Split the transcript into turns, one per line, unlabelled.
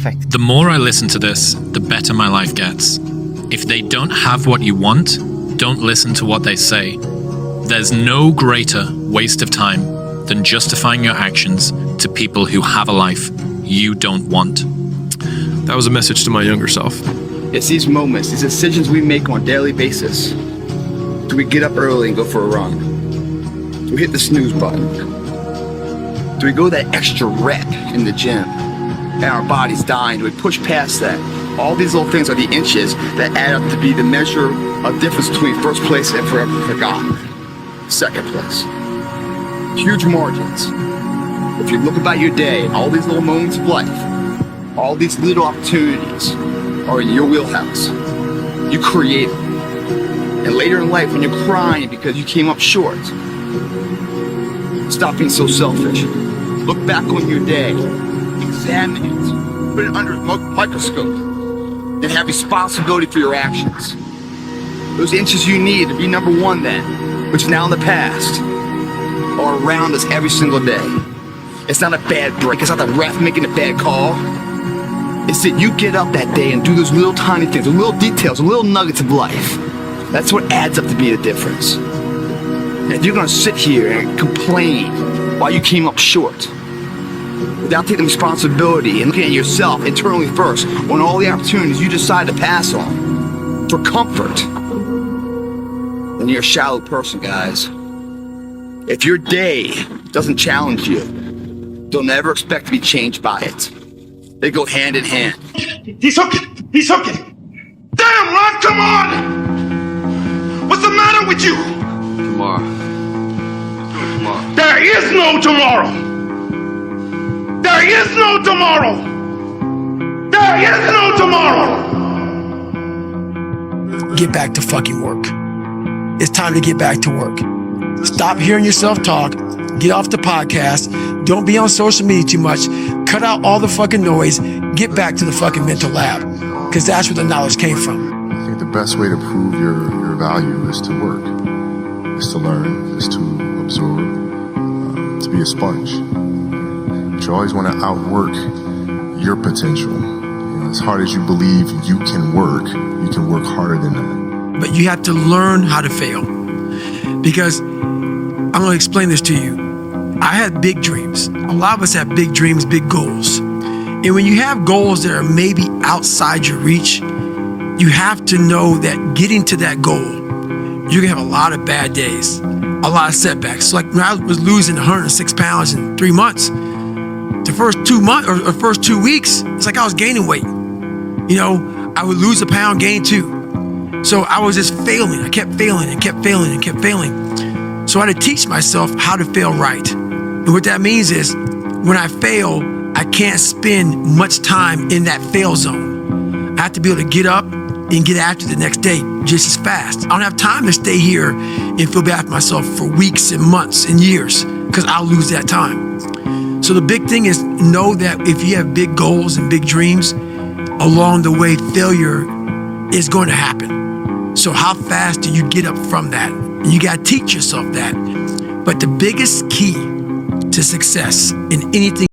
The more I listen to this, the better my life gets. If they don't have what you want, don't listen to what they say. There's no greater waste of time than justifying your actions to people who have a life you don't want.
That was a message to my younger self.
It's these moments, these decisions we make on a daily basis. Do we get up early and go for a run? Do we hit the snooze button? Do we go that extra rep in the gym and our body's dying? Do we push past that? All these little things are the inches that add up to be the measure of difference between first place and forever forgotten. Second place. Huge margins. If you look about your day, all these little moments of life, all these little opportunities are in your wheelhouse. You create it. And later in life, when you're crying because you came up short, stop being so selfish. Look back on your day, examine it, put it under a microscope, and have responsibility for your actions. Those inches you need to be number one then, which is now in the past, are around us every single day. It's not a bad break, it's not the ref making a bad call. It's that you get up that day and do those little tiny things, the little details, the little nuggets of life. That's what adds up to be the difference. And if you're gonna sit here and complain why you came up short, without taking responsibility and looking at yourself internally first on all the opportunities you decide to pass on for comfort, then you're a shallow person, guys. If your day doesn't challenge you, don't ever expect to be changed by it. They go hand in hand.
He's hooking! He's hooking! Damn, Ron, come on! What's the matter with you?
Tomorrow.
There is no tomorrow! There is no tomorrow! There is no tomorrow!
Get back to fucking work. It's time to get back to work. Stop hearing yourself talk. Get off the podcast. Don't be on social media too much. Cut out all the fucking noise. Get back to the fucking mental lab. Because that's where the knowledge came from.
I think the best way to prove your value is to work, is to learn, is to absorb, to be a sponge. But you always want to outwork your potential. You know, as hard as you believe you can work harder than that.
But you have to learn how to fail. Because I'm going to explain this to you. I had big dreams. A lot of us have big dreams, big goals. And when you have goals that are maybe outside your reach, you have to know that getting to that goal, you're gonna have a lot of bad days, a lot of setbacks. So like when I was losing 106 pounds in 3 months, the first 2 months or first 2 weeks, it's like I was gaining weight. You know, I would lose a pound, gain 2. So I was just failing. I kept failing and kept failing and kept failing. So I had to teach myself how to fail right. And what that means is when I fail, I can't spend much time in that fail zone. I have to be able to get up and get after the next day just as fast. I don't have time to stay here and feel bad for myself for weeks and months and years because I'll lose that time. So the big thing is know that if you have big goals and big dreams, along the way, failure is going to happen. So how fast do you get up from that? And you got to teach yourself that. But the biggest key to success in anything